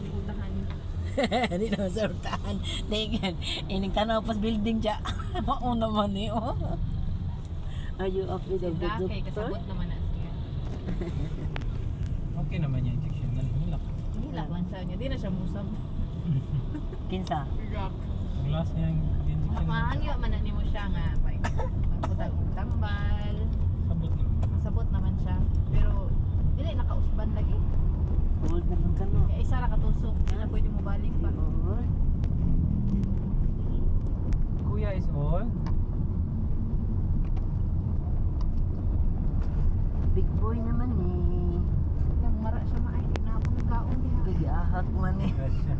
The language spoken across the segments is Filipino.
utahan. Hindi naman sa urtahan. Tingnan, ining tanaw pas building dya. Mauna man eh, oh. Are you up with the Kay doctor? kasabot naman na siya. Okay naman yung injection. Nalak. Hila man sa niya. Di na siya musam. Kinsa? Ang last niya yung injection. Mahangyo man na nimo siya nga. Pagputag og tambal. Sabot naman. Masabot naman siya. Pero dili nakausban lagi. Old naman ka no. Kaya isa ra katusok. Di na pwede mo balik pa. Old. Kuya is all. Big boy naman eh. Yang mara siya maay. Di na ako nagkaon diha. Gagahak man eh. Grasya.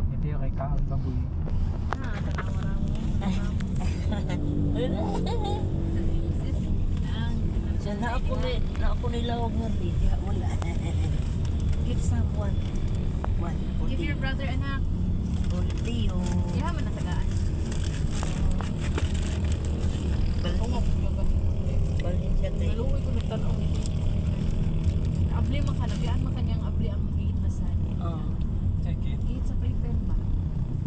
Ito yung kay Kaang Baboy. Tanawa mo. Siya na ako nilawag nga di. Wala. Give someone. One. Give your brother anak. Ulti oh. Iha man natagaan. Balin siya tayo. Naluoy ko nagtanaw. Abli man ka na. Biyaan man kanyang abli ang gate na sa Oh. Check it. gate sa prepare ba?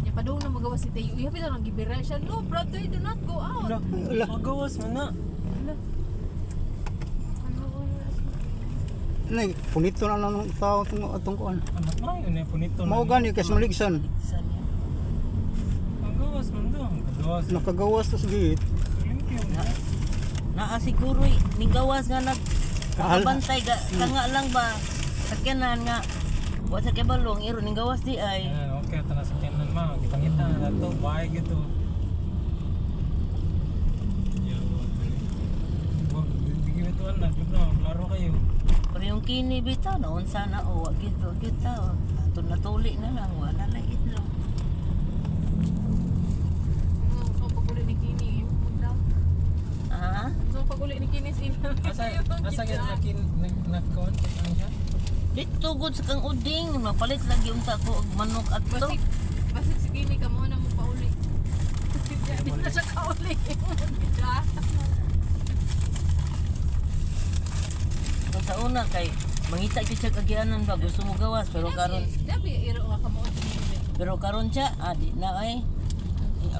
Ya padung na magawa si Tayo. Iha pita nang gibira siya. No brother, do not go out. Wala. Magawas mo na. Ala. Ano oras? Nay, punito na lang ng tao atong kuan. Anak na yun eh. Punito na. Mao gani kasi maligsan. Saan yan? Magawas mo na. Magawas. Nakagawas tas git. Limpyo mo. Siguro ning gawas nga nakabantay kanga lang ba sakyanan nga wa sa kebalong iro ning gawas di ay Okay, ito na sa kanan ma. Kitang-kita na ito. Bahay gitu. Wag, bigyan ito na. Laro kayo. pero yung kini bitaw noon sana o wag gito kita ato natuli na lang wala na itlog So paguli ni Kini, daw. ah So paguli ni Kini sino? Asa ka nag-con? Ano siya? dito gud sa kang uding mapalit lagi unta ko og manok adto Basig si Kini ka mo na mo pauli. Di na siya kauli. Gidya. sa una kay mangita gyud siya kagianan ba gusto mo gawas Dabi iro ka mo. pero karon siya di na ay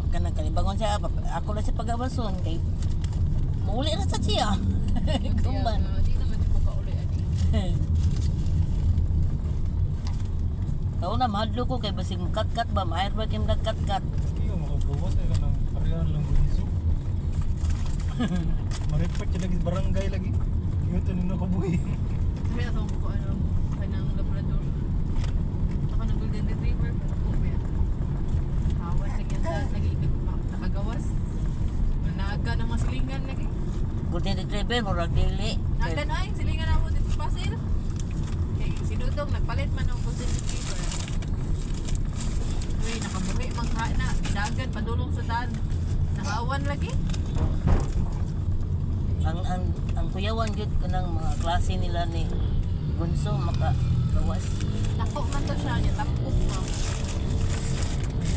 kanang kalibangon siya ako na siya pagawason kay mauli ra sa siya kumban Di naman ko kauli ani. Tao na mahadlo ko kay basig kat-kat ba maayr ba kim nagkat-kat Iyo, makagawas ka ng parihan lang bunso. Maripot siya lagi sa barangay lagi. Iyo ito nung nakabuhi. Sabi na ko ano, kanang labrador. Ako na golden retriever, pero ko ba yan? Hawan lagi yan sa nag-iikot pa. Nakagawas. Naga ng mga silingan lagi. Golden Retriever murag dili Naga na ay, silingan ako dito sa Pasir. Okay, si Dudong, nagpalit man ng golden retriever. Uy, nakabuhi, mangha na. Dagan, padulong sa daan. Nakawan lagi. ang kuyawan jud kanang mga klase nila ni Gunso maka gawas Nako man to siya, niya tapok mo.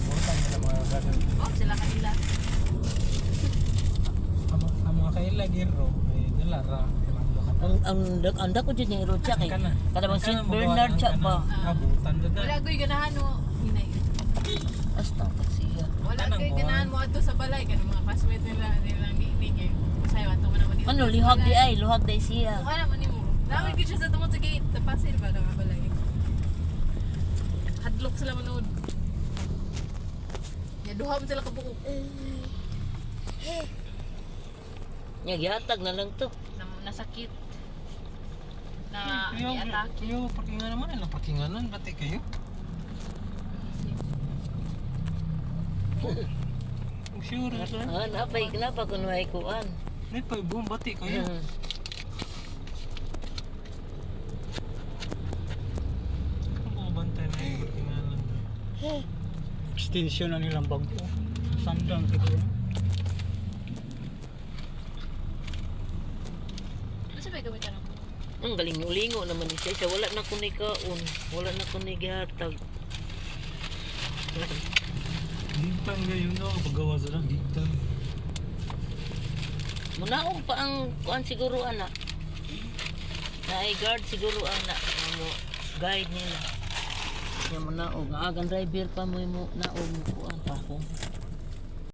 Bukan nila mga ganun. Oh, sila kanila. Ang mga kailag iro, ay nalara. ang dako jud ni Rocha kay Kana. kada bang St. Kana, Bernard magawa siya ng ba kana. Abutan doon na. Wala ko'y ganahan mo. Hinay. basta siya Wala Kanang ko'y buwan. ganahan mo ato sa balay. Kanang mga classmate nila, nilang giinig eh. Masaya, ato mo naman dito. ano lihag di ay luhag di siya Kung ano man mo. Dami ko siya sa tumot sa gate. Tapasil ba nga balay. Hadlok sila manood. Ya, duha mo sila kabuko. nya gihatag na lang to Nasakit. Na i-attack. Kayo, parkingan naman. Ilang parkinganan? Bati kayo? Sure, sir. napay kinapa kuno ay kuan May pa ibong bati kayo. Ang bantay na yung parkinganan. Extension na nilang bagyo. Sandang siguro. Ano siya ba gawin ka naman? ang galing lingo naman ni siya wala na kuno kaon wala na kuno gihatag Gigtang ngayon no, paggawa sa lang, gigtang. munaog pa ang kuan siguro ana Naay guard siguro ang mo guide nila. Kaya mo na og agan driver pa mo naog mo kuan pa ko.